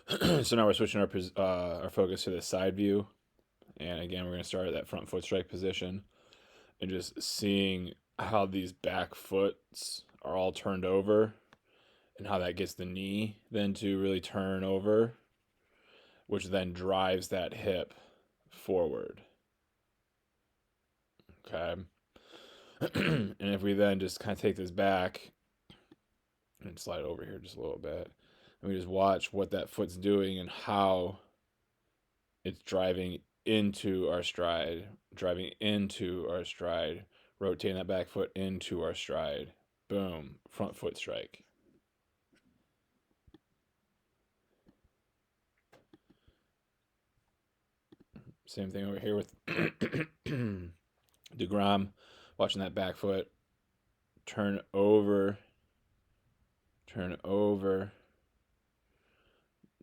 So now we're switching our focus to the side view. And again, we're going to start at that front foot strike position and just seeing how these back foots are all turned over and how that gets the knee then to really turn over, which then drives that hip forward. Okay. And if we then just kind of take this back and slide over here just a little bit, and we just watch what that foot's doing and how it's driving into our stride, rotating that back foot into our stride. Boom, front foot strike. Same thing over here with DeGrom, watching that back foot turn over, turn over,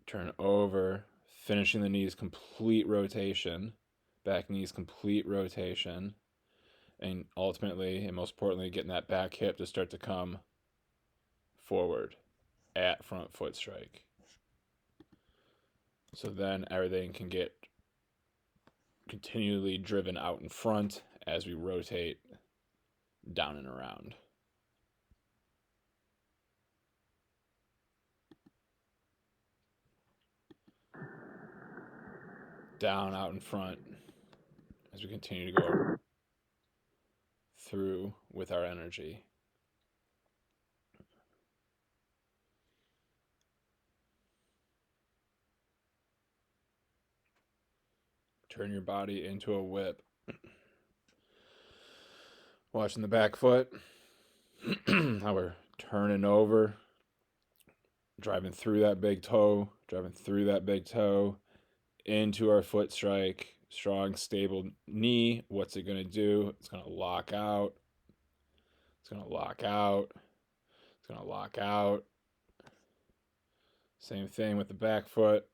turn over, finishing the knees complete rotation, back knees complete rotation, and ultimately, and most importantly, getting that back hip to start to come forward at front foot strike. So then everything can get continually driven out in front as we rotate down and around. Down, out in front as we continue to go through with our energy. Turn your body into a whip. Watching the back foot, how we're turning over, driving through that big toe, into our foot strike. Strong, stable knee. What's it going to do? It's going to lock out. It's going to lock out. It's going to lock out. Same thing with the back foot.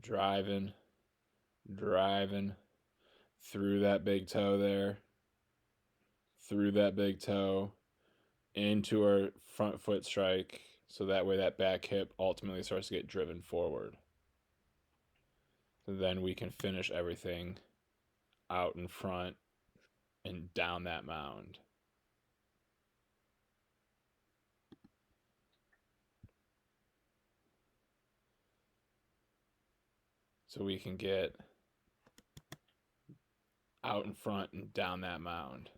Driving through that big toe there. Through that big toe into our front foot strike. So that way that back hip ultimately starts to get driven forward. Then we can finish everything out in front and down that mound. So we can get out in front and down that mound.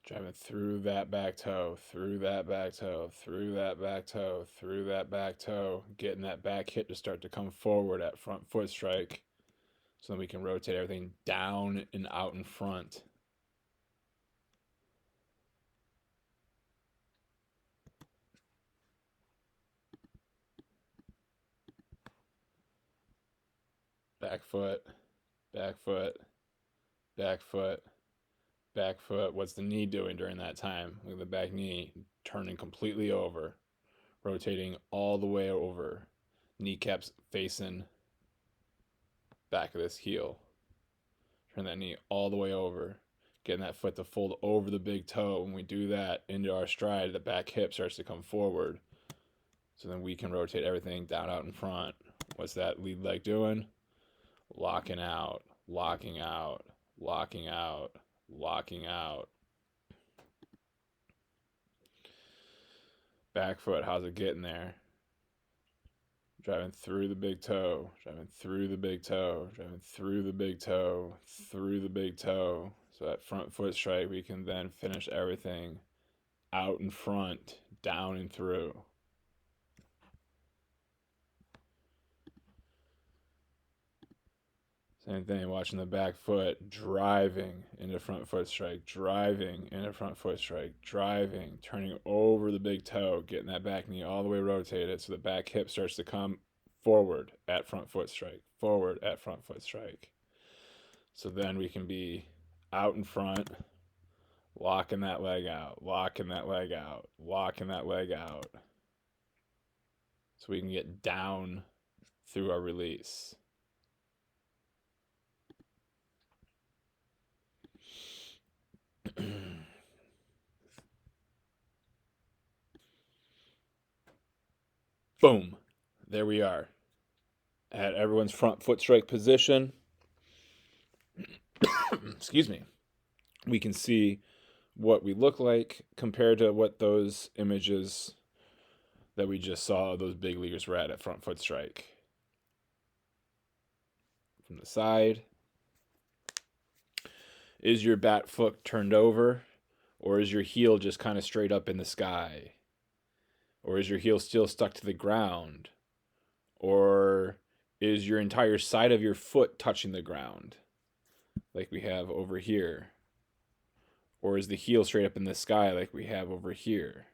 Driving through that back toe, through that back toe, through that back toe, through that back toe, getting that back hip to start to come forward at front foot strike. So then we can rotate everything down and out in front. Back foot, back foot, back foot, back foot. What's the knee doing during that time? Look at the back knee turning completely over, rotating all the way over. Kneecaps facing back of this heel. Turn that knee all the way over. Getting that foot to fold over the big toe. When we do that into our stride, the back hip starts to come forward. So then we can rotate everything down out in front. What's that lead leg doing? Locking out, locking out, locking out, locking out. Back foot, how's it getting there? Driving through the big toe, driving through the big toe, driving through the big toe, through the big toe. So that front foot strike, we can then finish everything out in front, down and through. Same thing, watching the back foot, driving into front foot strike, driving into front foot strike, driving, turning over the big toe, getting that back knee all the way rotated so the back hip starts to come forward at front foot strike, forward at front foot strike. So then we can be out in front, locking that leg out, locking that leg out, locking that leg out. So we can get down through our release. Boom. There we are. At everyone's front foot strike position. Excuse me. We can see what we look like compared to what those images that we just saw those big leaguers were at front foot strike. From the side. Is your bat foot turned over? Or is your heel just kind of straight up in the sky? Or is your heel still stuck to the ground? Or is your entire side of your foot touching the ground? Like we have over here? Or is the heel straight up in the sky like we have over here?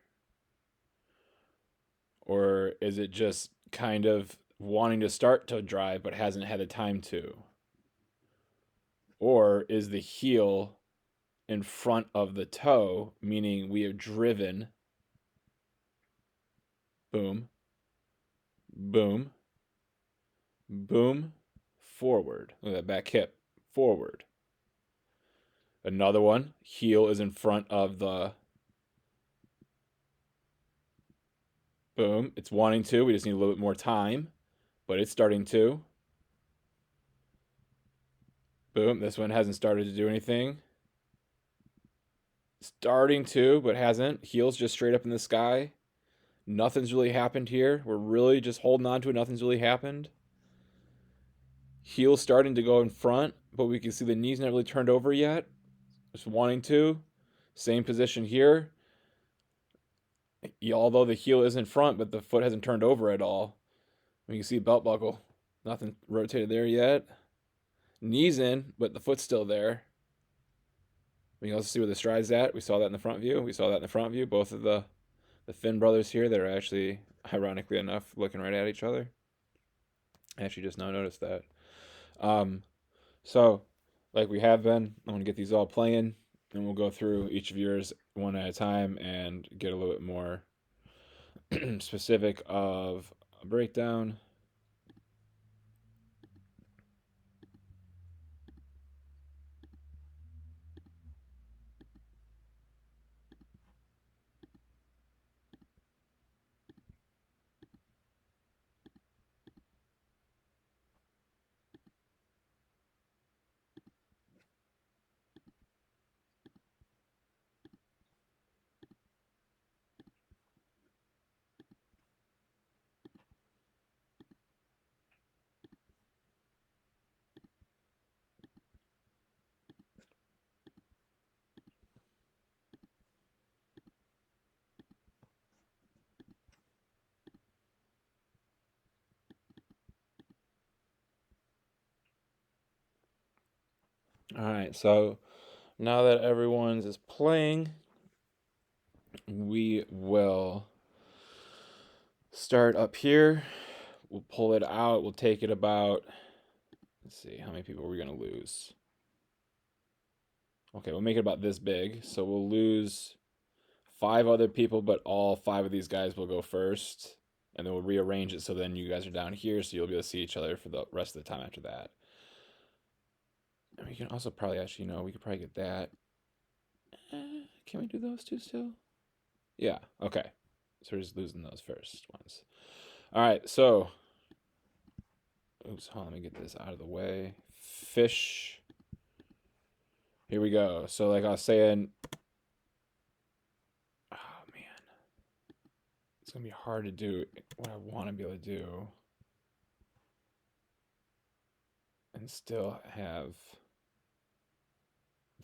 Or is it just kind of wanting to start to drive but hasn't had the time to? Or is the heel in front of the toe, meaning we have driven, boom, boom, boom, forward. Look at that back hip, forward. Another one, heel is in front of the, boom, it's wanting to. We just need a little bit more time, but it's starting to. Boom, this one hasn't started to do anything. Starting to, but hasn't. Heel's just straight up in the sky. Nothing's really happened here. We're really just holding on to it. Nothing's really happened. Heel starting to go in front, but we can see the knee's not really turned over yet. Just wanting to. Same position here. Although the heel is in front, but the foot hasn't turned over at all. We can see belt buckle. Nothing rotated there yet. Knees in, but the foot's still there. We can also see where the stride's at. We saw that in the front view. We saw that in the front view. Both of the Finn brothers here that are actually, ironically enough, looking right at each other. I actually just now noticed that. So, like we have been, I'm going to get these all playing, and we'll go through each of yours one at a time and get a little bit more specific of a breakdown. All right, so now that everyone's is playing, we will start up here. We'll pull it out. We'll take it about, let's see, how many people are we going to lose? Okay, we'll make it about this big. So we'll lose 5 other people, but all 5 of these guys will go first. And then we'll rearrange it so then you guys are down here, so you'll be able to see each other for the rest of the time after that. And we can also probably actually, we could probably get that. Can we do those two still? Yeah, okay. So we're just losing those first ones. All right, so. Oops, hold on, let me get this out of the way. Fish. Here we go. So, like I was saying. Oh, man. It's going to be hard to do what I want to be able to do. And still have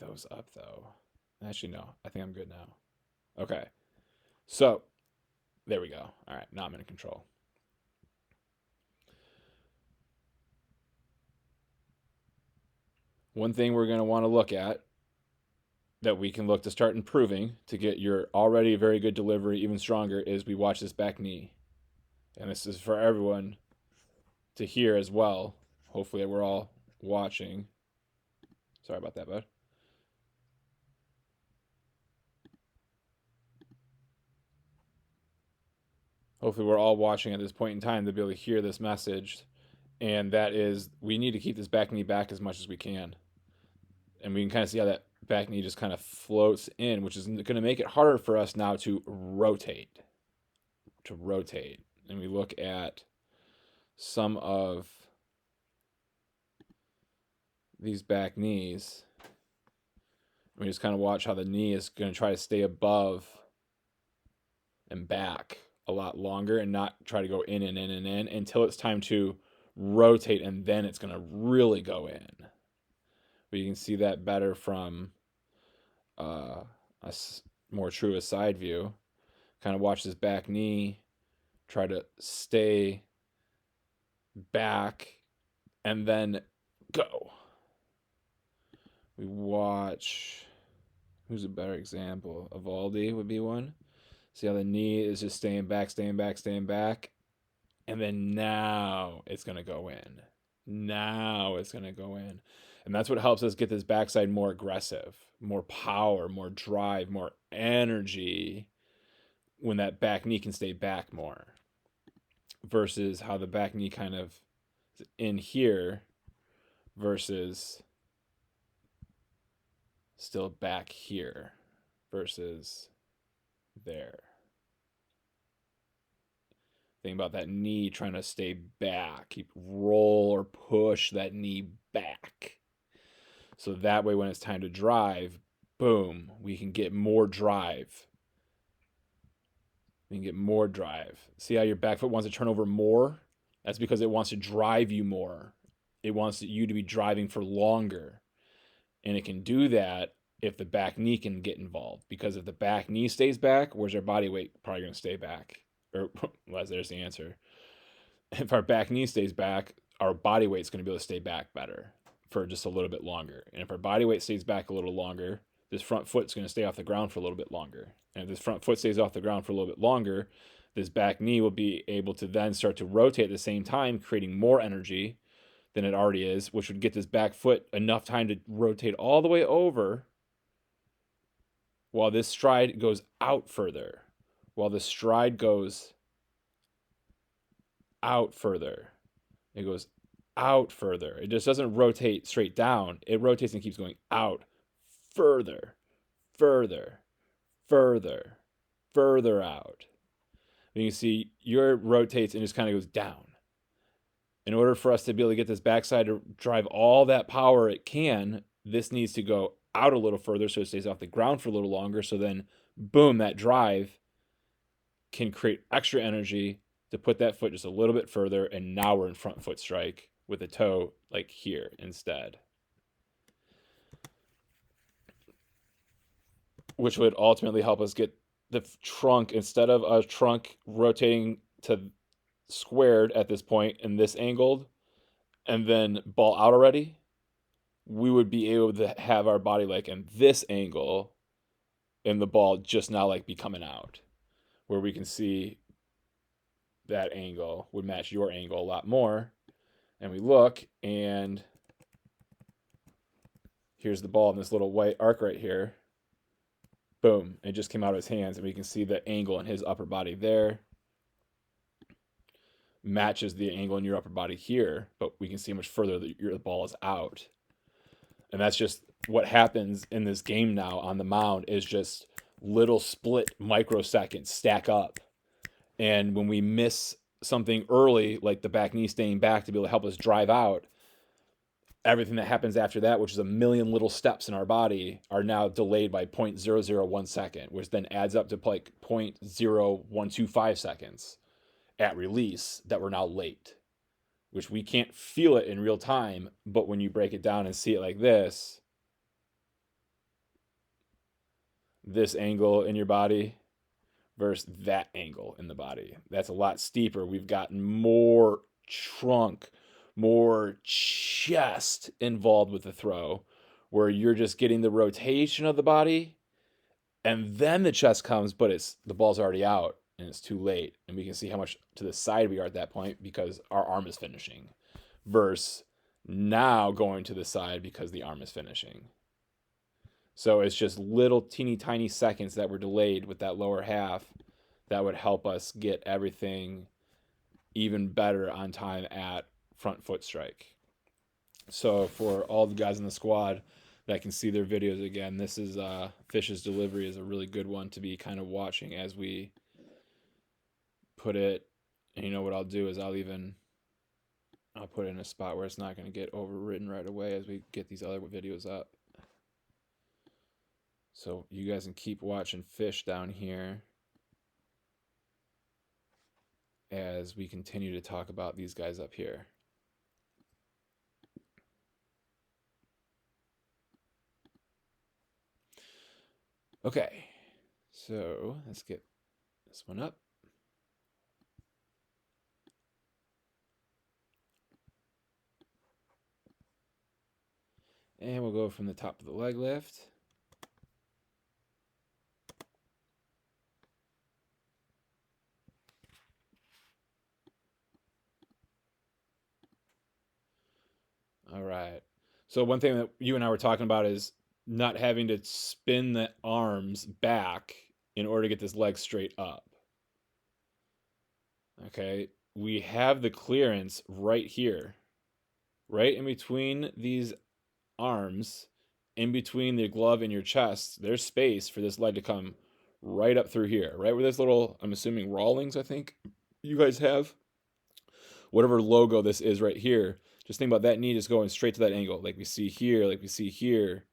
those up, though. Actually, no. I think I'm good now. Okay. So, there we go. All right, now I'm in control. One thing we're going to want to look at that we can look to start improving to get your already very good delivery even stronger is we watch this back knee. And this is for everyone to hear as well. Hopefully we're all watching. Sorry about that, bud. Hopefully we're all watching at this point in time to be able to hear this message. And that is, we need to keep this back knee back as much as we can. And we can kind of see how that back knee just kind of floats in, which is going to make it harder for us now to rotate. and we look at some of these back knees, we just kind of watch how the knee is going to try to stay above and back a lot longer and not try to go in and in and in until it's time to rotate, and then it's going to really go in. But you can see that better from a more true a side view. Kind of watch this back knee try to stay back and then go. We watch, who's a better example? Evaldi would be one. See how the knee is just staying back, staying back, staying back. And then now it's going to go in. Now it's going to go in. And that's what helps us get this backside more aggressive, more power, more drive, more energy when that back knee can stay back more. Versus how the back knee kind of is in here versus still back here versus there. Think about that knee trying to stay back. Keep roll or push that knee back. So that way when it's time to drive, boom, we can get more drive. We can get more drive. See how your back foot wants to turn over more? That's because it wants to drive you more. It wants you to be driving for longer. And it can do that if the back knee can get involved. Because if the back knee stays back, where's our body weight probably going to stay back? Or, well, there's the answer. If our back knee stays back, our body weight's going to be able to stay back better for just a little bit longer. And if our body weight stays back a little longer, this front foot's going to stay off the ground for a little bit longer. And if this front foot stays off the ground for a little bit longer, this back knee will be able to then start to rotate at the same time, creating more energy than it already is, which would get this back foot enough time to rotate all the way over while this stride goes out further. While the stride goes out further. It goes out further. It just doesn't rotate straight down. It rotates and keeps going out further, further, further, further out. And you can see your rotates and just kind of goes down. In order for us to be able to get this backside to drive all that power it can, this needs to go out a little further so it stays off the ground for a little longer. So then, boom, that drive can create extra energy to put that foot just a little bit further, and now we're in front foot strike with the toe like here instead. Which would ultimately help us get the trunk, instead of a trunk rotating to squared at this point and this angled and then ball out already, we would be able to have our body like in this angle and the ball just now like be coming out, where we can see that angle would match your angle a lot more. And we look, and here's the ball in this little white arc right here. Boom, it just came out of his hands, and we can see the angle in his upper body there matches the angle in your upper body here, but we can see how much further the ball is out. And that's just what happens in this game now on the mound, is just little split microseconds stack up. And when we miss something early, like the back knee staying back to be able to help us drive out, everything that happens after that, which is a million little steps in our body, are now delayed by 0.001 second, which then adds up to like 0.0125 seconds at release that we're now late, which we can't feel it in real time. But when you break it down and see it like this angle in your body versus that angle in the body, that's a lot steeper. We've gotten more trunk, more chest involved with the throw, where you're just getting the rotation of the body and then the chest comes, but the ball's already out and it's too late. And we can see how much to the side we are at that point because our arm is finishing, versus now going to the side because the arm is finishing. So it's just little teeny tiny seconds that were delayed with that lower half that would help us get everything even better on time at front foot strike. So for all the guys in the squad that can see their videos again, this is Fish's delivery is a really good one to be kind of watching as we put it And you know what I'll do is I'll put it in a spot where it's not going to get overridden right away as we get these other videos up. So you guys can keep watching fish down here as we continue to talk about these guys up here. Okay, so let's get this one up. And we'll go from the top of the leg lift. All right. So one thing that you and I were talking about is not having to spin the arms back in order to get this leg straight up. Okay. We have the clearance right here, right in between these arms, in between the glove and your chest. There's space for this leg to come right up through here, right where this little, I'm assuming Rawlings, I think you guys have. Whatever logo this is right here, just think about that knee just going straight to that angle, like we see here, like we see here,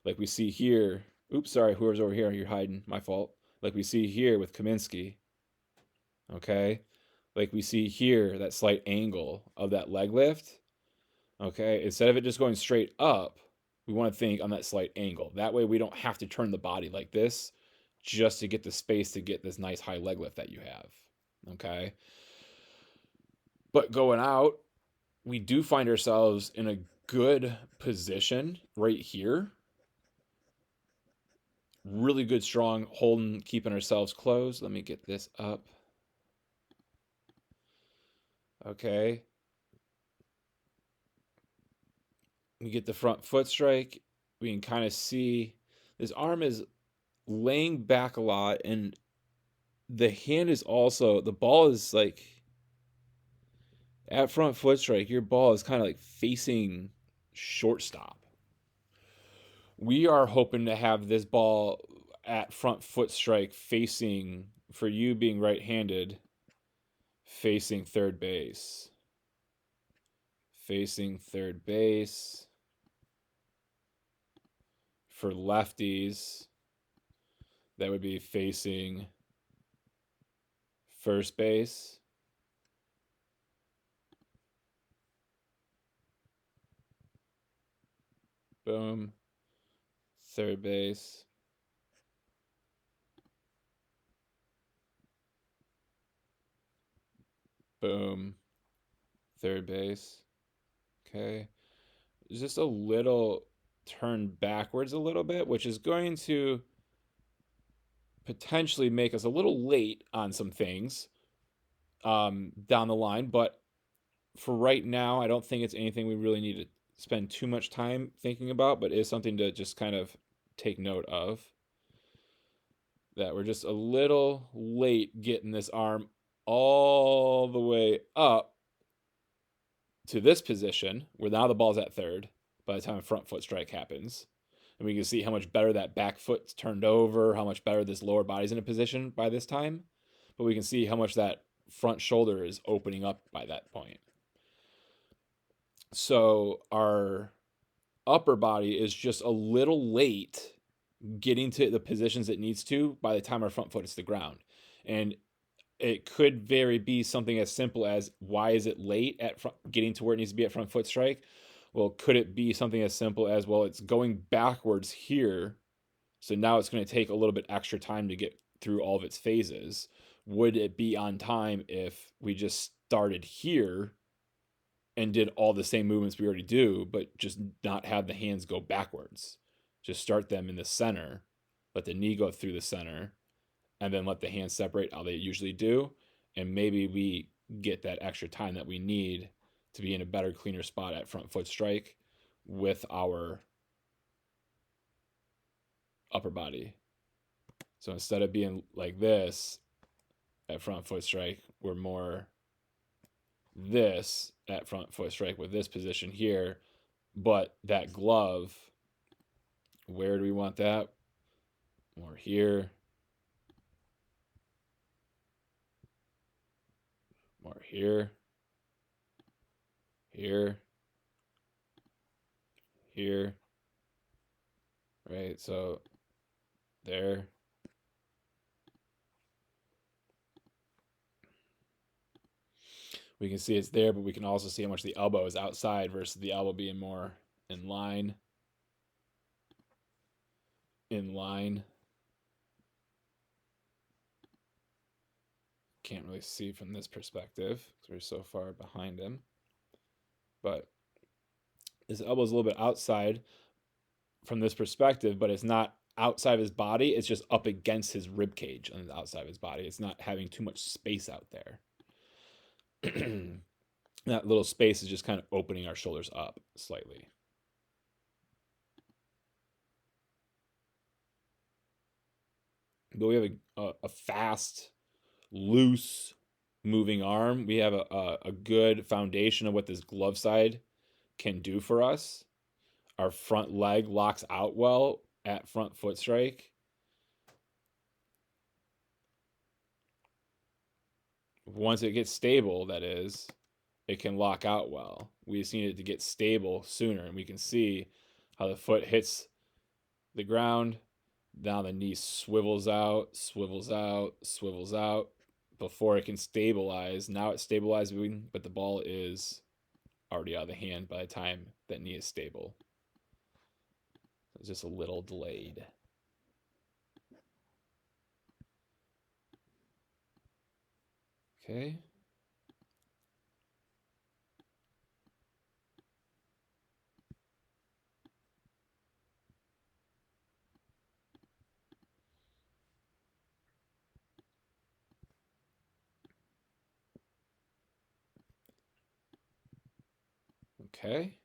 like we see here. Oops, sorry, whoever's over here, you're hiding. My fault. Like we see here with Kaminski. Okay? Like we see here, that slight angle of that leg lift. Okay? Instead of it just going straight up, we want to think on that slight angle. That way we don't have to turn the body like this just to get the space to get this nice high leg lift that you have. Okay? But going out, we do find ourselves in a good position right here. Really good, strong holding, keeping ourselves closed. Let me get this up. Okay. We get the front foot strike. We can kind of see this arm is laying back a lot, and the hand is also, the ball is like, at front foot strike, your ball is kind of like facing shortstop. We are hoping to have this ball at front foot strike facing, for you being right-handed, facing third base. Facing third base. For lefties, that would be facing first base. Boom. Third base. Boom. Third base. Okay. Just a little turn backwards a little bit, which is going to potentially make us a little late on some things down the line. But for right now, I don't think it's anything we really need to spend too much time thinking about, but it is something to just kind of take note of. That we're just a little late getting this arm all the way up to this position, where now the ball's at third by the time a front foot strike happens. And we can see how much better that back foot's turned over, how much better this lower body's in a position by this time. But we can see how much that front shoulder is opening up by that point. So our upper body is just a little late getting to the positions it needs to by the time our front foot is to the ground. And it could be something as simple as, why is it late at getting to where it needs to be at front foot strike? Well, could it be something as simple as, well, it's going backwards here, so now it's going to take a little bit extra time to get through all of its phases? Would it be on time if we just started here and did all the same movements we already do, but just not have the hands go backwards? Just start them in the center, let the knee go through the center, and then let the hands separate how they usually do. And maybe we get that extra time that we need to be in a better, cleaner spot at front foot strike with our upper body. So instead of being like this at front foot strike, we're more this at front foot strike with this position here. But that glove, where do we want that? More here. here, here, here, right? So there. We can see it's there, but we can also see how much the elbow is outside versus the elbow being more in line. In line. Can't really see from this perspective because we're so far behind him. But his elbow's a little bit outside from this perspective, but it's not outside of his body. It's just up against his rib cage on the outside of his body. It's not having too much space out there. That little space is just kind of opening our shoulders up slightly. But we have a fast, loose moving arm. We have a good foundation of what this glove side can do for us. Our front leg locks out well at front foot strike. Once it gets stable, that is, it can lock out well. We just need it to get stable sooner, and we can see how the foot hits the ground. Now the knee swivels out, swivels out, swivels out before it can stabilize. Now it's stabilizing, but the ball is already out of the hand by the time that knee is stable. It's just a little delayed. Okay. Okay.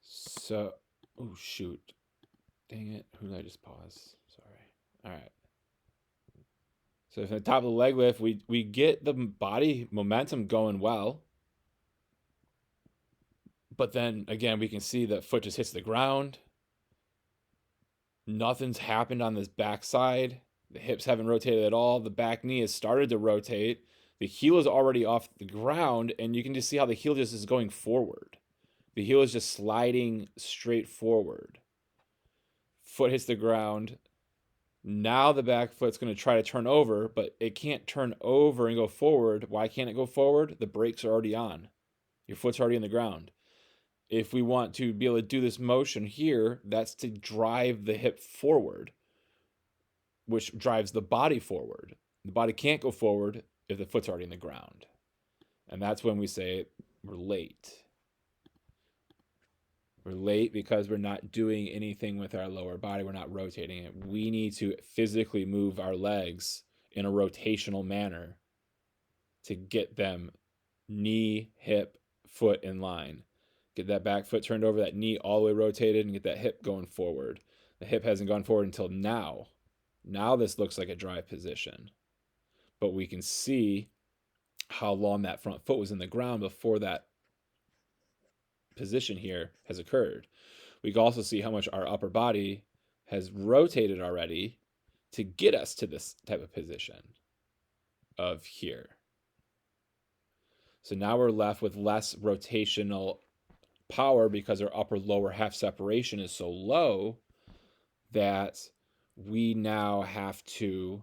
So, oh shoot. Dang it. Who did I just pause? Sorry. All right. So from the top of the leg lift, we get the body momentum going well. But then again, we can see the foot just hits the ground. Nothing's happened on this backside. The hips haven't rotated at all. The back knee has started to rotate. The heel is already off the ground, and you can just see how the heel just is going forward. The heel is just sliding straight forward. Foot hits the ground. Now the back foot's going to try to turn over, but it can't turn over and go forward. Why can't it go forward? The brakes are already on. Your foot's already in the ground. If we want to be able to do this motion here, that's to drive the hip forward, which drives the body forward. The body can't go forward if the foot's already in the ground. And that's when we say we're late. We're late because we're not doing anything with our lower body. We're not rotating it. We need to physically move our legs in a rotational manner to get them knee, hip, foot in line. Get that back foot turned over, that knee all the way rotated, and get that hip going forward. The hip hasn't gone forward until now. Now this looks like a drive position. But we can see how long that front foot was in the ground before that position here has occurred. We can also see how much our upper body has rotated already to get us to this type of position of here. So now we're left with less rotational power because our upper lower half separation is so low that we now have to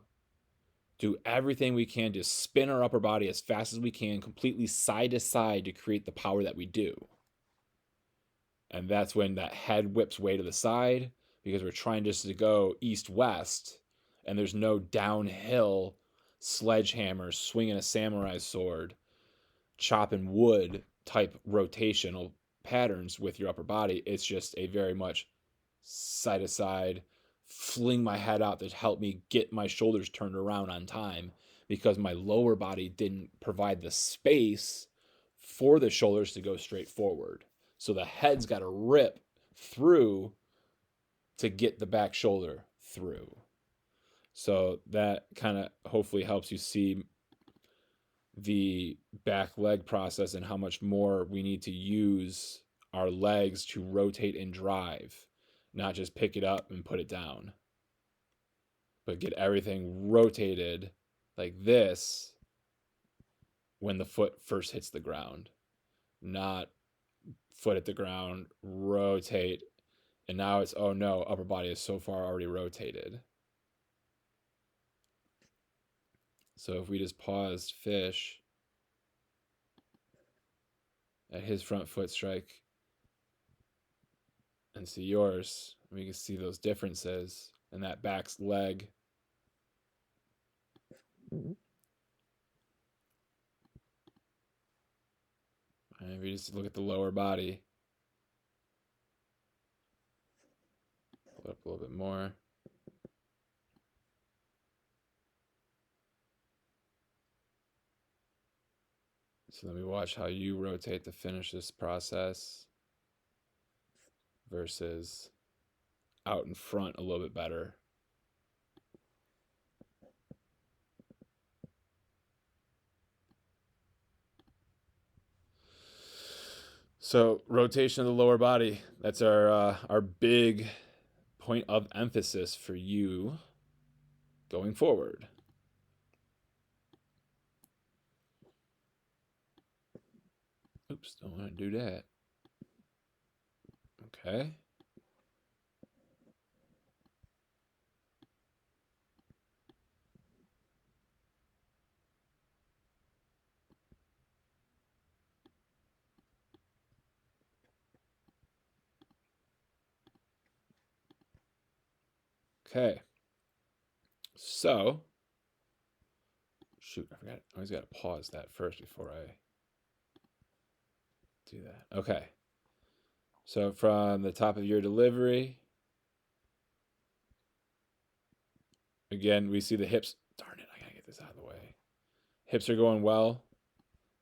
do everything we can to spin our upper body as fast as we can, completely side to side, to create the power that we do. And that's when that head whips way to the side because we're trying just to go east-west, and there's no downhill sledgehammer, swinging a samurai sword, chopping wood type rotational patterns with your upper body. It's just a very much side to side, fling my head out to help me get my shoulders turned around on time because my lower body didn't provide the space for the shoulders to go straight forward. So the head's got to rip through to get the back shoulder through. So that kind of hopefully helps you see the back leg process and how much more we need to use our legs to rotate and drive, not just pick it up and put it down, but get everything rotated like this when the foot first hits the ground, not foot at the ground, rotate, and now it's, oh no, upper body is so far already rotated. So if we just paused fish at his front foot strike and see yours, we can see those differences in that back leg. And if you just look at the lower body, pull it up a little bit more. So let me watch how you rotate to finish this process versus out in front a little bit better. So rotation of the lower body, that's our big point of emphasis for you going forward. Oops, don't want to do that. Okay. Okay. So, shoot, I forgot. I always got to pause that first before I do that. Okay. So from the top of your delivery, again, we see the hips. Darn it, I gotta get this out of the way. Hips are going well,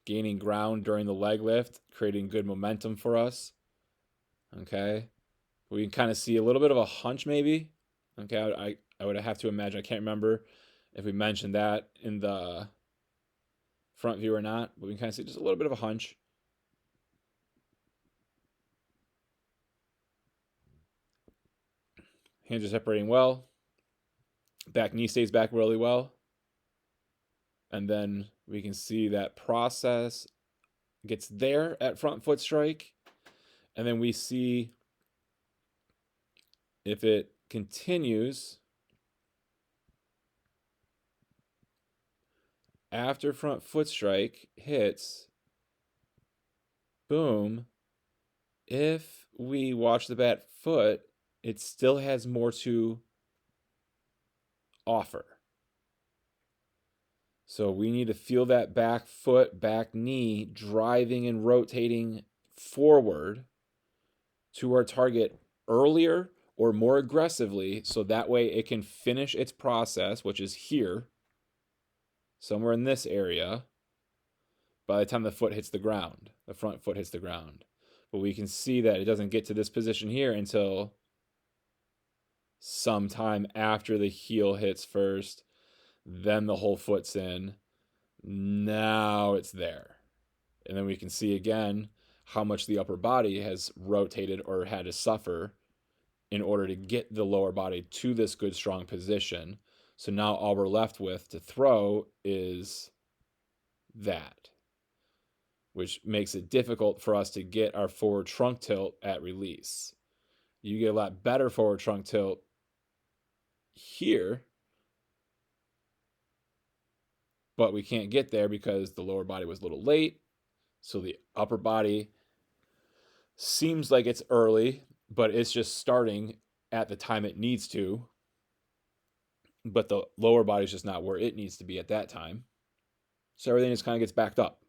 gaining ground during the leg lift, creating good momentum for us. Okay. We can kind of see a little bit of a hunch maybe. Okay, I would have to imagine. I can't remember if we mentioned that in the front view or not, but we can kind of see just a little bit of a hunch. Hands are separating well. Back knee stays back really well. And then we can see that process gets there at front foot strike. And then we see if it continues after front foot strike hits, boom, if we watch the back foot, it still has more to offer. So we need to feel that back foot, back knee driving and rotating forward to our target earlier or more aggressively, so that way it can finish its process, which is here, somewhere in this area, by the time the foot hits the ground, the front foot hits the ground. But we can see that it doesn't get to this position here until sometime after the heel hits first, then the whole foot's in. Now it's there. And then we can see again how much the upper body has rotated or had to suffer in order to get the lower body to this good, strong position. So now all we're left with to throw is that, which makes it difficult for us to get our forward trunk tilt at release. You get a lot better forward trunk tilt here, but we can't get there because the lower body was a little late. So the upper body seems like it's early, but it's just starting at the time it needs to. But the lower body is just not where it needs to be at that time. So everything just kind of gets backed up.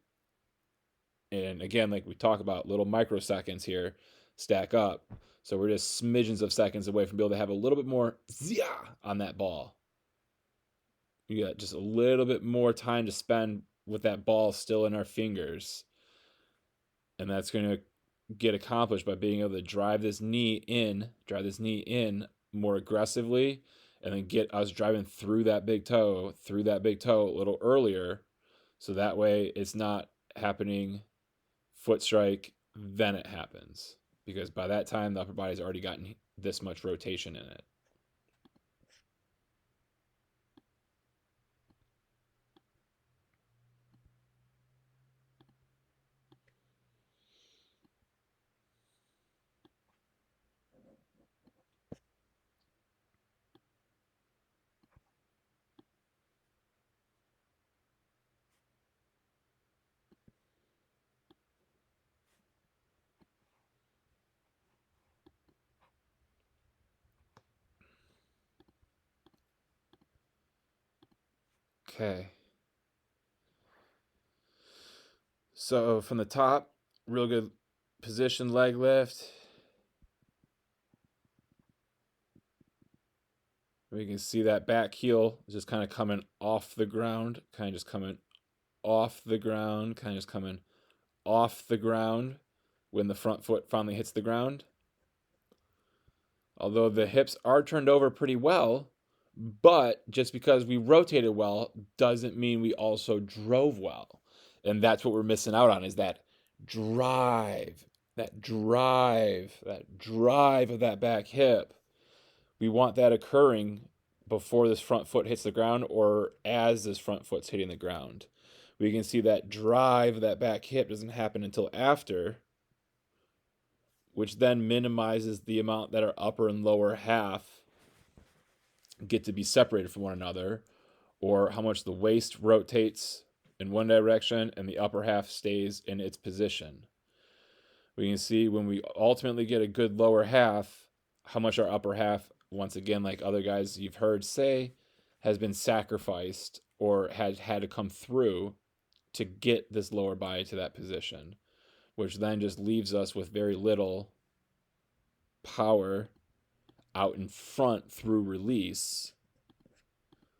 And again, like we talk about, little microseconds here stack up. So we're just smidgens of seconds away from being able to have a little bit more zia on that ball. You got just a little bit more time to spend with that ball still in our fingers. And that's going to get accomplished by being able to drive this knee in more aggressively, and then get us driving through that big toe a little earlier. So that way it's not happening foot strike, then it happens. Because by that time, the upper body's already gotten this much rotation in it. Okay. So from the top, real good position leg lift. We can see that back heel just kind of coming off the ground, kind of just coming off the ground, kind of just coming off the ground when the front foot finally hits the ground. Although the hips are turned over pretty well, but just because we rotated well doesn't mean we also drove well. And that's what we're missing out on is that drive, that drive of that back hip. We want that occurring before this front foot hits the ground or as this front foot's hitting the ground. We can see that drive, that back hip doesn't happen until after, which then minimizes the amount that our upper and lower half get to be separated from one another, or how much the waist rotates in one direction and the upper half stays in its position. We can see when we ultimately get a good lower half, how much our upper half, once again, like other guys you've heard say, has been sacrificed or had to come through to get this lower body to that position, which then just leaves us with very little power out in front through release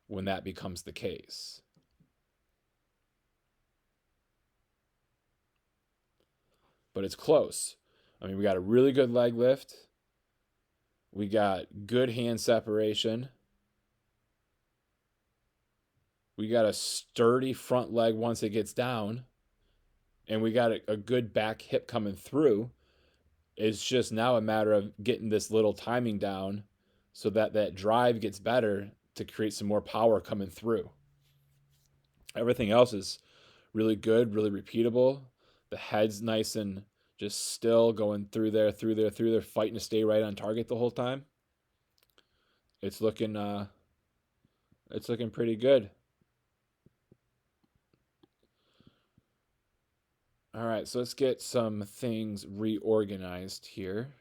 when that becomes the case. But it's close. I mean, we got a really good leg lift. We got good hand separation. We got a sturdy front leg once it gets down. And we got a good back hip coming through. It's just now a matter of getting this little timing down so that that drive gets better to create some more power coming through. Everything else is really good, really repeatable. The head's nice and just still going through there, fighting to stay right on target the whole time. It's looking pretty good. All right, so let's get some things reorganized here.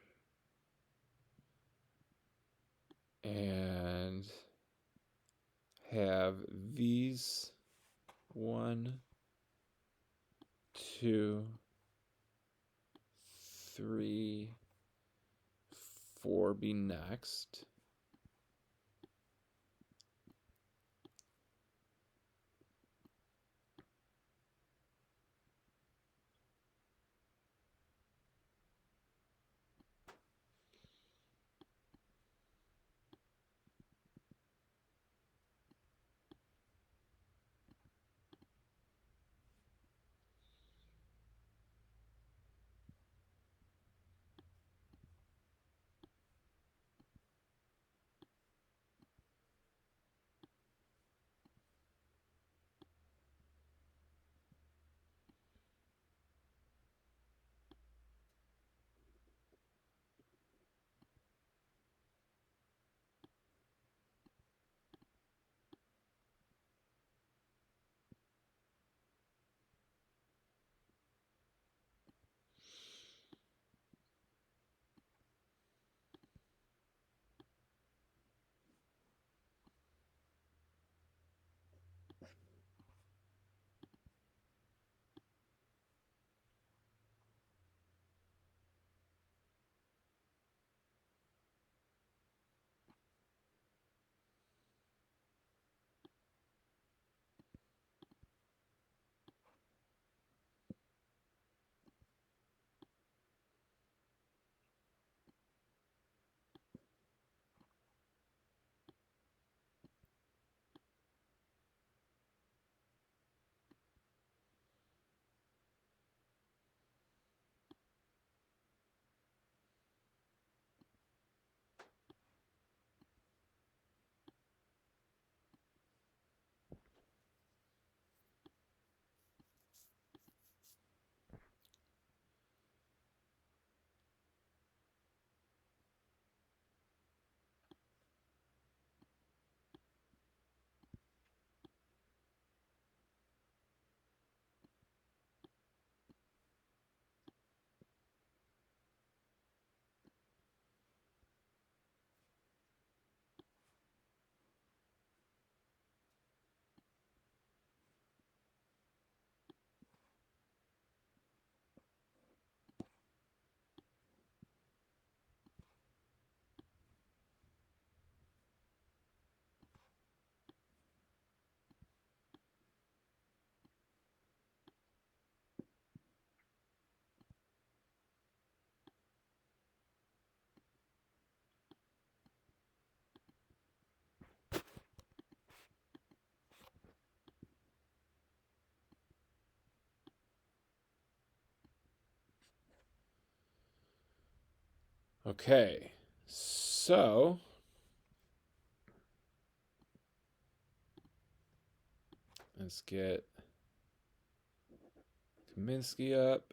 And have these 1, 2, 3, 4 be next. Okay, so let's get Kaminski up.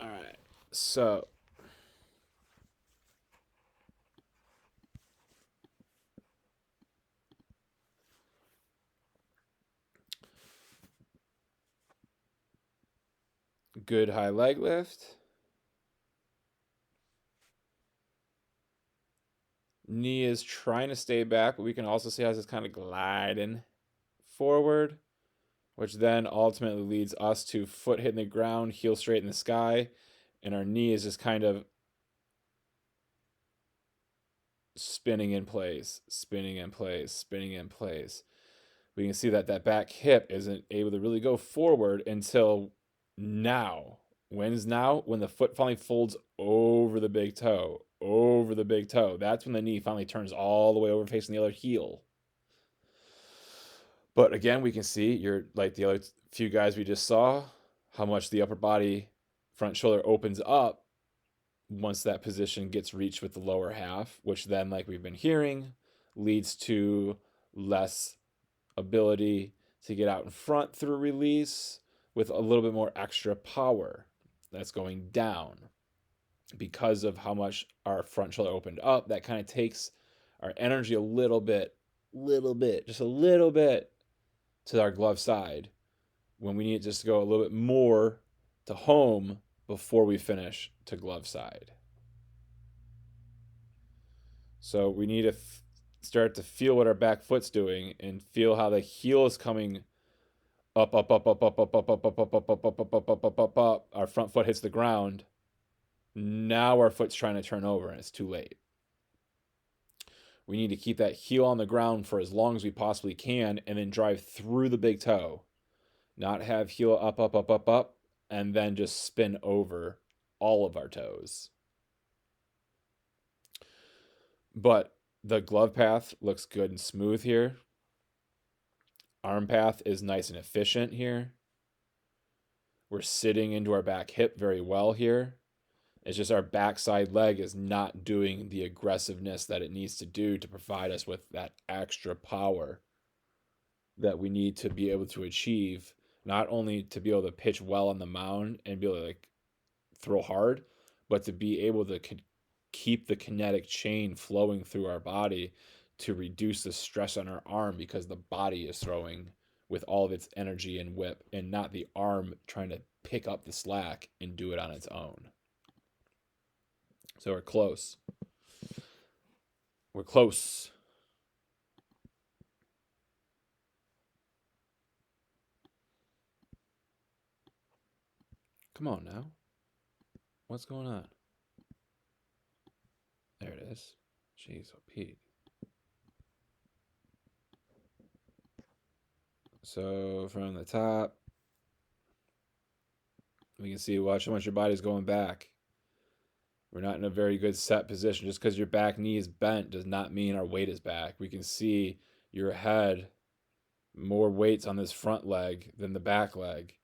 All right, so good high leg lift. Knee is trying to stay back, but we can also see how it's kind of gliding forward, which then ultimately leads us to foot hitting the ground, heel straight in the sky, and our knee is just kind of spinning in place, spinning in place, spinning in place. We can see that that back hip isn't able to really go forward until now. When's now? When the foot finally folds over the big toe, over the big toe. That's when the knee finally turns all the way over facing the other heel. But again, we can see you're like the other few guys we just saw, how much the upper body front shoulder opens up once that position gets reached with the lower half, which then, like we've been hearing, leads to less ability to get out in front through release with a little bit more extra power that's going down because of how much our front shoulder opened up. That kind of takes our energy a little bit, just a little bit to our glove side when we need just to go a little bit more to home before we finish to glove side. So we need to start to feel what our back foot's doing and feel how the heel is coming up, up, up, up, up, up, up, up, up, up, up, up, up, up, up, up, up, up, up. Our front foot hits the ground. Now our foot's trying to turn over and it's too late. We need to keep that heel on the ground for as long as we possibly can and then drive through the big toe. Not have heel up, up, up, up, up, and then just spin over all of our toes. But the glove path looks good and smooth here. Arm path is nice and efficient here. We're sitting into our back hip very well here. It's just our backside leg is not doing the aggressiveness that it needs to do to provide us with that extra power that we need to be able to achieve, not only to be able to pitch well on the mound and be able to like throw hard, but to be able to keep the kinetic chain flowing through our body to reduce the stress on our arm because the body is throwing with all of its energy and whip and not the arm trying to pick up the slack and do it on its own. So we're close. We're close. Come on now. What's going on? There it is. Jeez, oh Pete. So from the top, we can see watch how much your body's going back. We're not in a very good set position. Just because your back knee is bent does not mean our weight is back. We can see your head, more weights on this front leg than the back leg.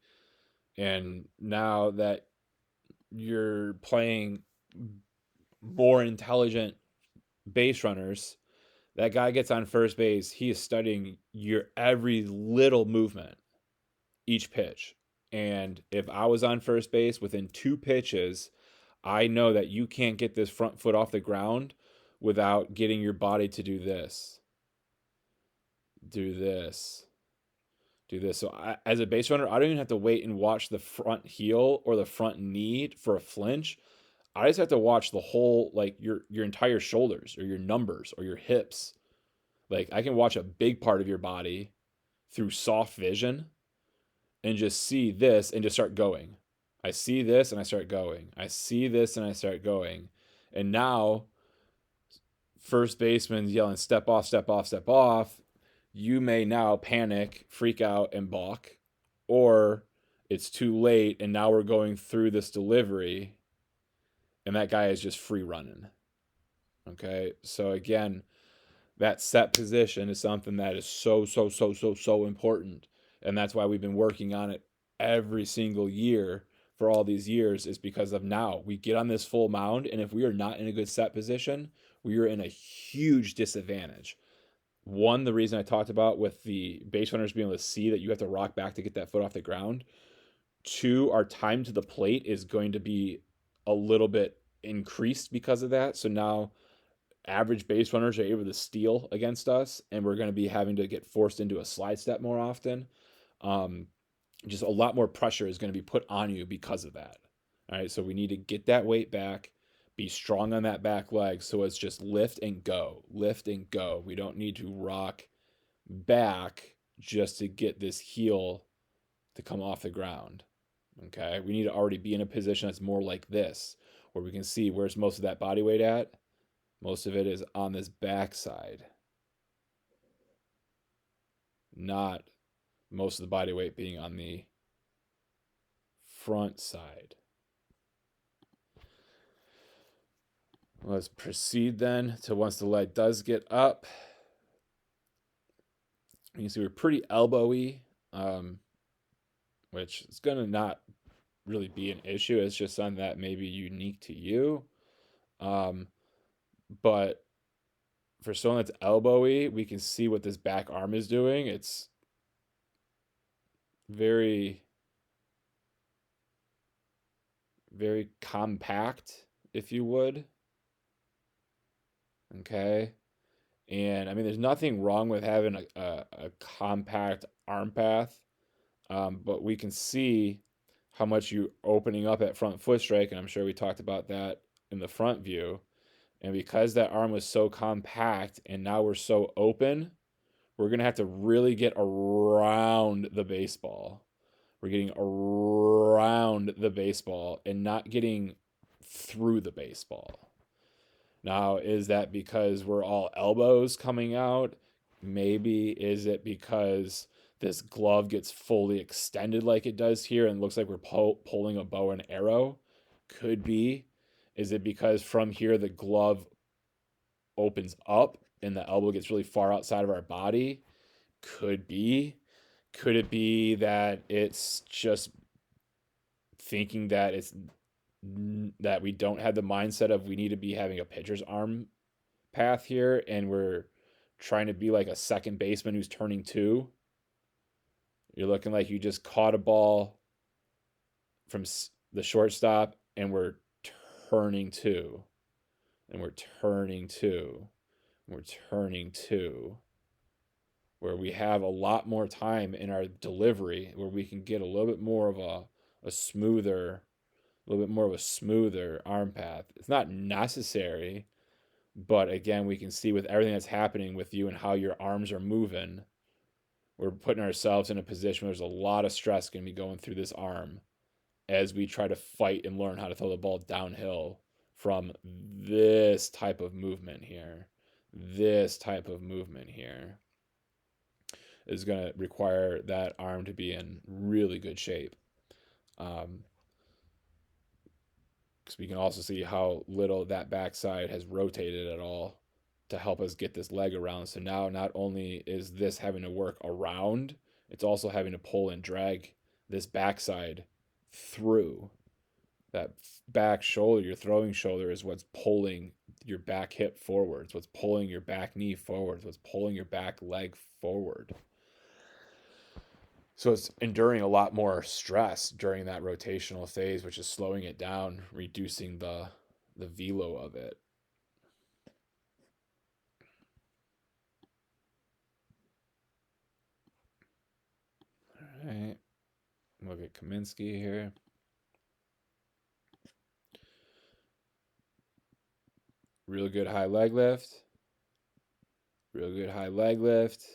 And now that you're playing more intelligent base runners, that guy gets on first base, he is studying your every little movement, each pitch. And if I was on first base within 2 pitches, I know that you can't get this front foot off the ground without getting your body to do this. Do this. Do this. So as a base runner, I don't even have to wait and watch the front heel or the front knee for a flinch. I just have to watch the whole, like your entire shoulders or your numbers or your hips. Like I can watch a big part of your body through soft vision and just see this and just start going. I see this and I start going. I see this and I start going. And now, first baseman's yelling, step off, step off, step off. You may now panic, freak out, and balk. Or it's too late and now we're going through this delivery and that guy is just free running. Okay? So again, that set position is something that is so important. And that's why we've been working on it every single year for all these years is because of now. We get on this full mound, and if we are not in a good set position, we are in a huge disadvantage. One, the reason I talked about with the base runners being able to see that you have to rock back to get that foot off the ground. Two, our time to the plate is going to be a little bit increased because of that. So now average base runners are able to steal against us, and we're going to be having to get forced into a slide step more often. Um, just a lot more pressure is going to be put on you because of that. All right, so we need to get that weight back, be strong on that back leg. So it's just lift and go, lift and go. We don't need to rock back just to get this heel to come off the ground. Okay, we need to already be in a position that's more like this, where we can see where's most of that body weight at. Most of it is on this back side, not most of the body weight being on the front side. Let's proceed then to once the leg does get up. You can see we're pretty elbowy, which is going to not really be an issue. It's just something that may be unique to you. But for someone that's elbowy, we can see what this back arm is doing. It's very, very compact, if you would. Okay. And I mean, there's nothing wrong with having a compact arm path, but we can see how much you opening up at front foot strike, and I'm sure we talked about that in the front view. And because that arm was so compact and now we're so open, we're going to have to really get around the baseball. We're getting around the baseball and not getting through the baseball. Now, is that because we're all elbows coming out? Maybe. Is it because this glove gets fully extended like it does here and looks like we're pulling a bow and arrow? Could be. Is it because from here the glove opens up and the elbow gets really far outside of our body? Could be. Could it be that it's just thinking that we don't have the mindset of we need to be having a pitcher's arm path here, and we're trying to be like a second baseman who's turning two? You're looking like you just caught a ball from the shortstop, and we're turning two, and we're turning two, and we're turning two, where we have a lot more time in our delivery, where we can get a little bit more of a smoother, a little bit more of a smoother arm path. It's not necessary, but again, we can see with everything that's happening with you and how your arms are moving, we're putting ourselves in a position where there's a lot of stress going to be going through this arm as we try to fight and learn how to throw the ball downhill from this type of movement here. This type of movement here is going to require that arm to be in really good shape. Because we can also see how little that backside has rotated at all to help us get this leg around. So now not only is this having to work around, it's also having to pull and drag this backside through. That back shoulder, your throwing shoulder, is what's pulling your back hip forwards, what's pulling your back knee forwards, what's pulling your back leg forward. So it's enduring a lot more stress during that rotational phase, which is slowing it down, reducing the velo of it. All right. Look at Kaminski here. Real good high leg lift. Real good high leg lift.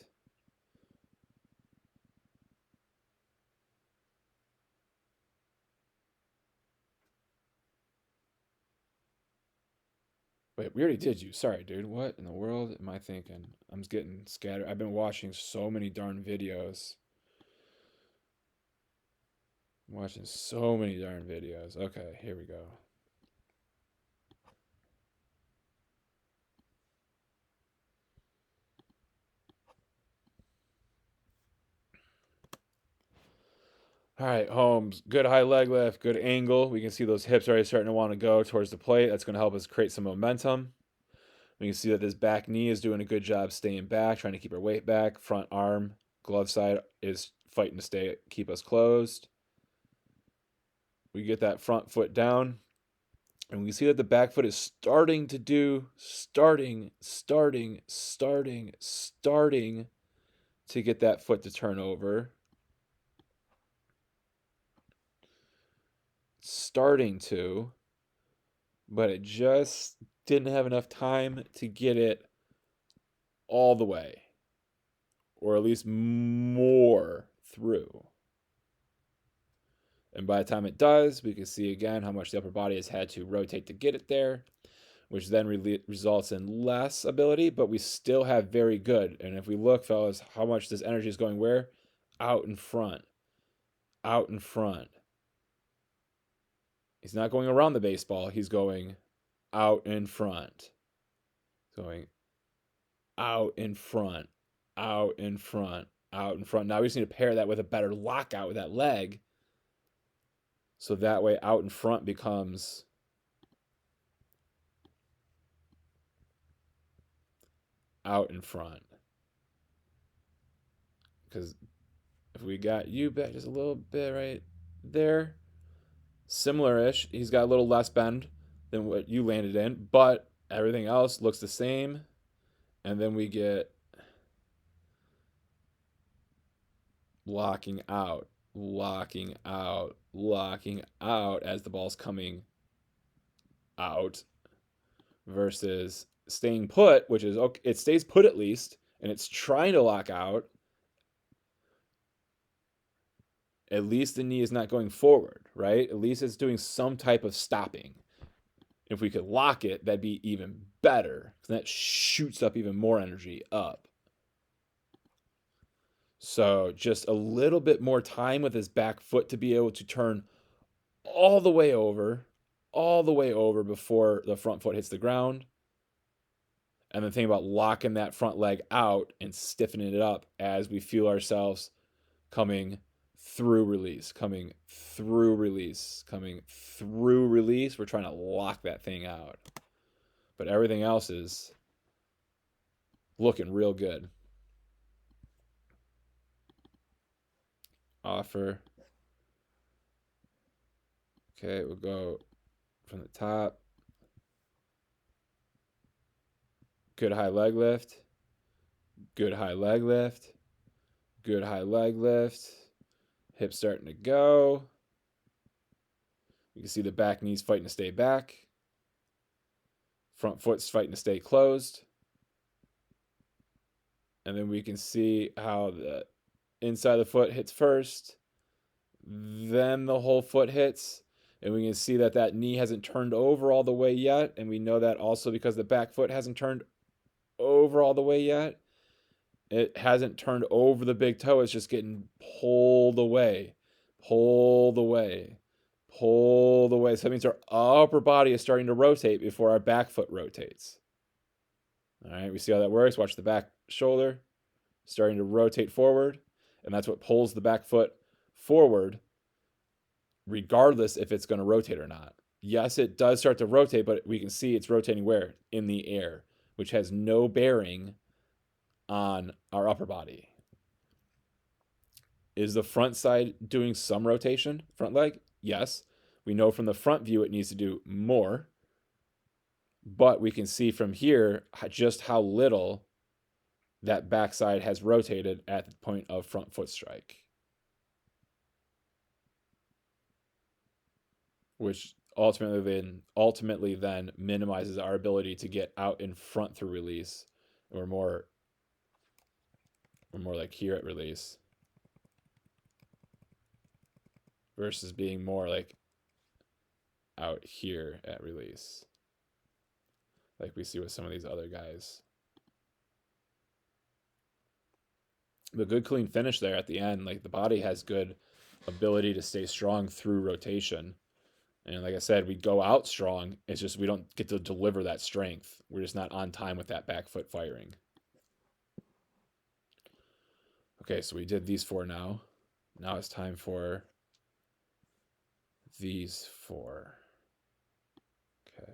Wait, we already did you. Sorry, dude. What in the world am I thinking? I'm getting scattered. I've been watching so many darn videos. I'm watching so many darn videos. Okay, here we go. All right, Holmes. Good high leg lift, good angle. We can see those hips already starting to want to go towards the plate. That's going to help us create some momentum. We can see that this back knee is doing a good job staying back, trying to keep her weight back. Front arm, glove side is fighting to keep us closed. We get that front foot down, and we can see that the back foot is starting to get that foot to turn over. Starting to, but it just didn't have enough time to get it all the way, or at least more through. And by the time it does, we can see again how much the upper body has had to rotate to get it there, which then results in less ability, but we still have very good. And if we look, fellas, how much this energy is going where? Out in front. Out in front. He's not going around the baseball. He's going out in front. Going out in front. Out in front. Out in front. Now we just need to pair that with a better lockout with that leg. So that way out in front becomes out in front. Because if we got you back just a little bit right there, similar-ish. He's got a little less bend than what you landed in, but everything else looks the same. And then we get locking out, locking out, locking out as the ball's coming out versus staying put, which is okay, it stays put at least, and it's trying to lock out. At least the knee is not going forward, right? At least it's doing some type of stopping. If we could lock it, that'd be even better, because that shoots up even more energy up. So just a little bit more time with his back foot to be able to turn all the way over before the front foot hits the ground. And then think about locking that front leg out and stiffening it up as we feel ourselves coming through release, coming through release, coming through release. We're trying to lock that thing out. But everything else is looking real good. Offer. Okay, we'll go from the top. Good high leg lift. Good high leg lift. Good high leg lift. Hips starting to go. You can see the back knees fighting to stay back. Front foot's fighting to stay closed. And then we can see how the inside of the foot hits first. Then the whole foot hits. And we can see that that knee hasn't turned over all the way yet. And we know that also because the back foot hasn't turned over all the way yet. It hasn't turned over the big toe. It's just getting pulled away, pulled away, pulled away. So that means our upper body is starting to rotate before our back foot rotates. All right, we see how that works. Watch the back shoulder starting to rotate forward. And that's what pulls the back foot forward, regardless if it's going to rotate or not. Yes, it does start to rotate, but we can see it's rotating where? In the air, which has no bearing on our upper body. Is the front side doing some rotation? Front leg? Yes. We know from the front view it needs to do more. But we can see from here just how little that backside has rotated at the point of front foot strike. Which ultimately then minimizes our ability to get out in front through release. We're more like here at release versus being more like out here at release, like we see with some of these other guys. But good clean finish there at the end. Like the body has good ability to stay strong through rotation. And like I said, we go out strong. It's just we don't get to deliver that strength. We're just not on time with that back foot firing. Okay, so we did these four now. Now it's time for these four. Okay.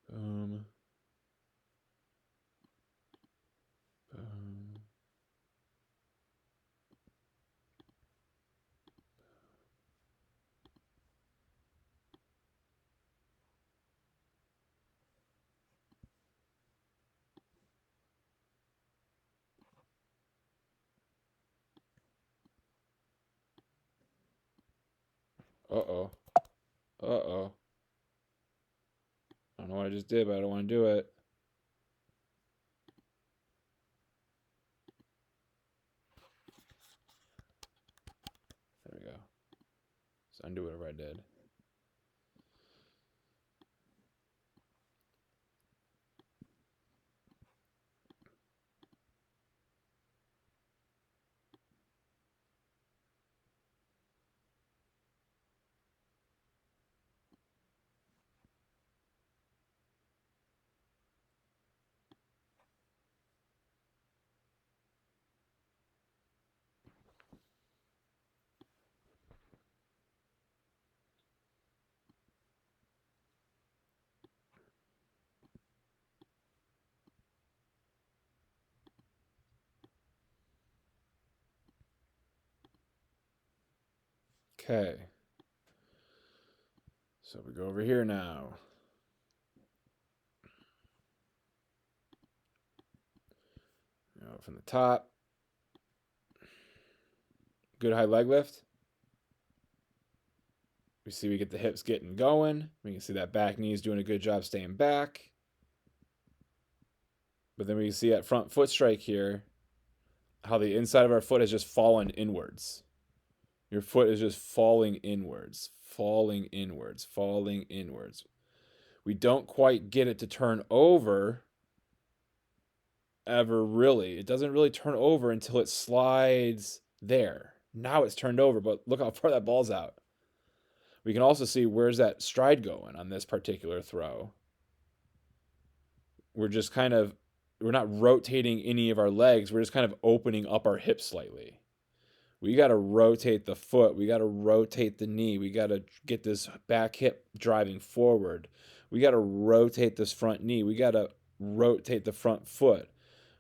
Boom. Boom. Uh-oh. Uh-oh. I don't know what I just did, but I don't want to do it. There we go. So undo whatever I did. Okay. So we go over here now. From the top. Good high leg lift. We see we get the hips getting going. We can see that back knee is doing a good job staying back. But then we can see at front foot strike here how the inside of our foot has just fallen inwards. Your foot is just falling inwards, falling inwards, falling inwards. We don't quite get it to turn over ever really. It doesn't really turn over until it slides there. Now it's turned over, but look how far that ball's out. We can also see where's that stride going on this particular throw. We're just kind of, we're not rotating any of our legs. We're just kind of opening up our hips slightly. We got to rotate the foot. We got to rotate the knee. We got to get this back hip driving forward. We got to rotate this front knee. We got to rotate the front foot.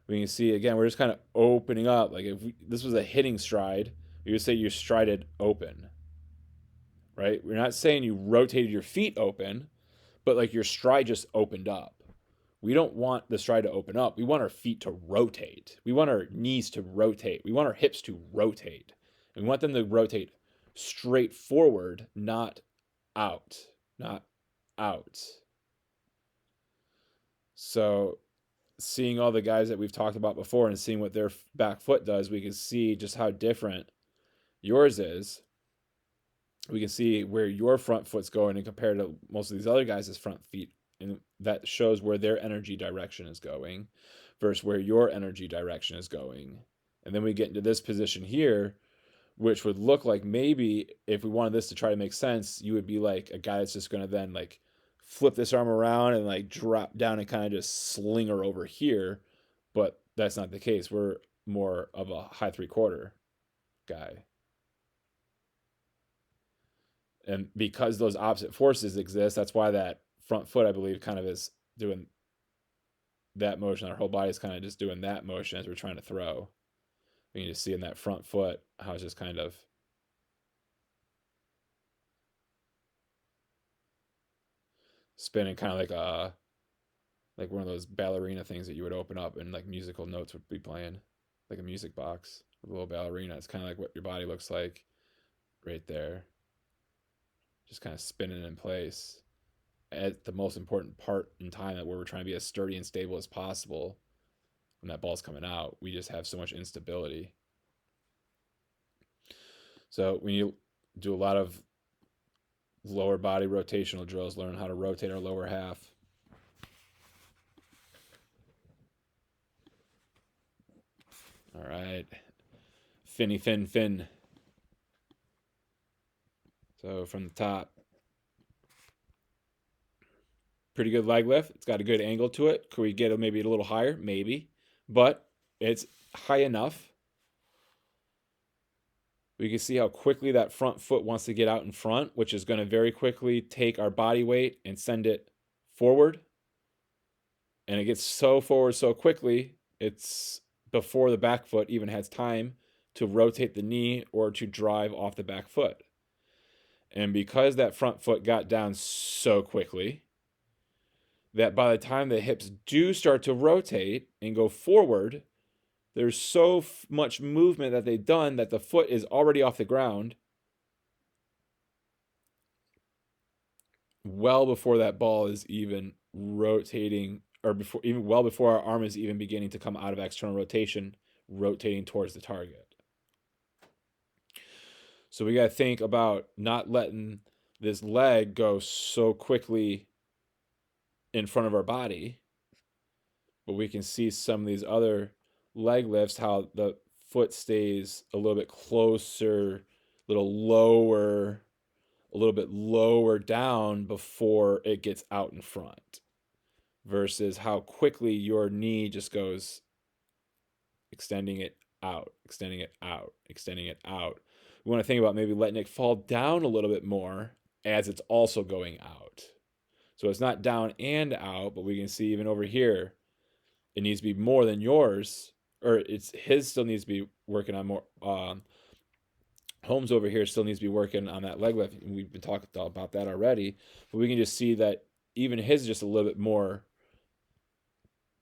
We can see, again, we're just kind of opening up. Like if this was a hitting stride, we would say you strided open, right? We're not saying you rotated your feet open, but like your stride just opened up. We don't want the stride to open up. We want our feet to rotate. We want our knees to rotate. We want our hips to rotate. And we want them to rotate straight forward, not out. Not out. So seeing all the guys that we've talked about before and seeing what their back foot does, we can see just how different yours is. We can see where your front foot's going and compared to most of these other guys' front feet. And that shows where their energy direction is going versus where your energy direction is going. And then we get into this position here, which would look like maybe if we wanted this to try to make sense, you would be like a guy that's just going to then like flip this arm around and like drop down and kind of just sling her over here. But that's not the case. We're more of a high 3/4 guy. And because those opposite forces exist, that's why that front foot, I believe, kind of is doing that motion. Our whole body is kind of just doing that motion as we're trying to throw. We can just see in that front foot how it's just kind of spinning, kind of like one of those ballerina things that you would open up and like musical notes would be playing, like a music box, a little ballerina. It's kind of like what your body looks like right there, just kind of spinning in place at the most important part in time, where we're trying to be as sturdy and stable as possible. When that ball's coming out, we just have so much instability. So we need to do a lot of lower body rotational drills, learn how to rotate our lower half. All right. Finny, fin, fin. So from the top. Pretty good leg lift. It's got a good angle to it. Could we get it maybe a little higher? Maybe. But it's high enough. We can see how quickly that front foot wants to get out in front, which is going to very quickly take our body weight and send it forward. And it gets so forward so quickly, it's before the back foot even has time to rotate the knee or to drive off the back foot. And because that front foot got down so quickly, that by the time the hips do start to rotate and go forward, there's so much movement that they've done that the foot is already off the ground well before that ball is even rotating, or well before our arm is even beginning to come out of external rotation, rotating towards the target. So we got to think about not letting this leg go so quickly in front of our body, but we can see some of these other leg lifts, how the foot stays a little bit closer, a little bit lower down before it gets out in front, versus how quickly your knee just goes extending it out, extending it out, extending it out. We want to think about maybe letting it fall down a little bit more as it's also going out. So it's not down and out, but we can see even over here, it needs to be more than yours, or his still needs to be working on more. Holmes over here still needs to be working on that leg lift. We've been talking about that already, but we can just see that even his is just a little bit more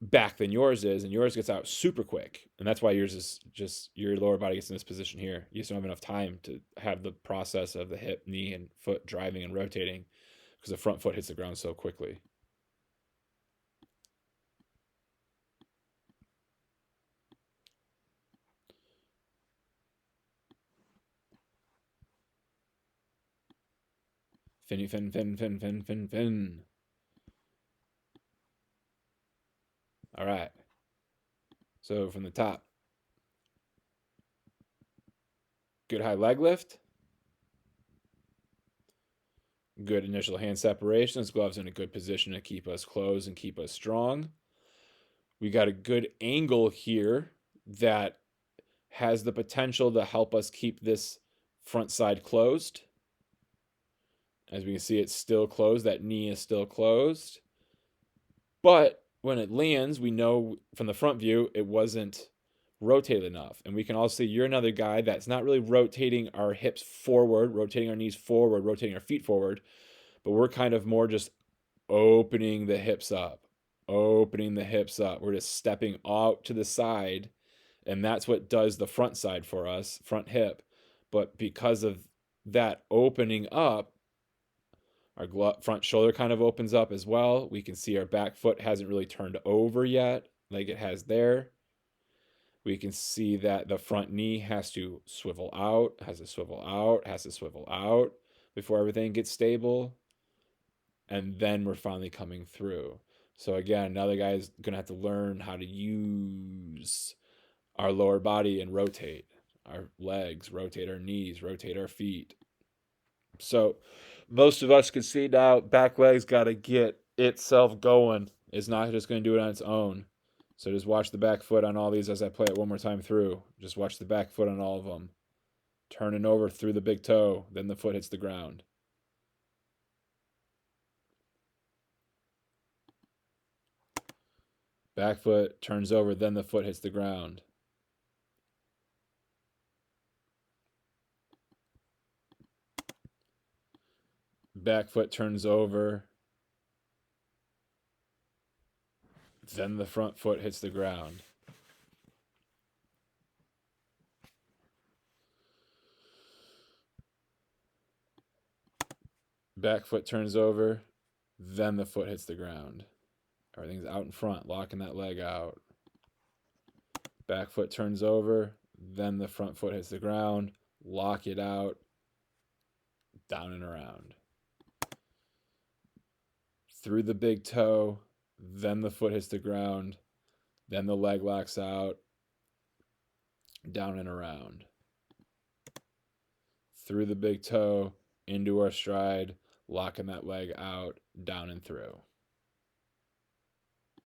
back than yours is, and yours gets out super quick. And that's why yours is just, your lower body gets in this position here. You just don't have enough time to have the process of the hip, knee, and foot driving and rotating because the front foot hits the ground so quickly. Fin. All right. So from the top, good high leg lift, good initial hand separations, gloves in a good position to keep us closed and keep us strong. We got a good angle here that has the potential to help us keep this front side closed. As we can see, it's still closed. That knee is still closed. But when it lands, we know from the front view, it wasn't rotated enough. And we can also see you're another guy that's not really rotating our hips forward, rotating our knees forward, rotating our feet forward, but we're kind of more just opening the hips up, opening the hips up. We're just stepping out to the side, and that's what does the front side for us, front hip. But because of that opening up, our front shoulder kind of opens up as well. We can see our back foot hasn't really turned over yet like it has there. We can see that the front knee has to swivel out, has to swivel out before everything gets stable. And then we're finally coming through. So again, another guy's going to have to learn how to use our lower body and rotate our legs, rotate our knees, rotate our feet. So most of us can see now back leg's got to get itself going. It's not just going to do it on its own. So just watch the back foot on all these as I play it one more time through. Just watch the back foot on all of them. Turning over through the big toe, then the foot hits the ground. Back foot turns over, then the foot hits the ground. Back foot turns over, then the front foot hits the ground. Back foot turns over, then the foot hits the ground. Everything's out in front, locking that leg out. Back foot turns over, then the front foot hits the ground, lock it out, down and around. Through the big toe, then the foot hits the ground, then the leg locks out, down and around. Through the big toe, into our stride, locking that leg out, down and through.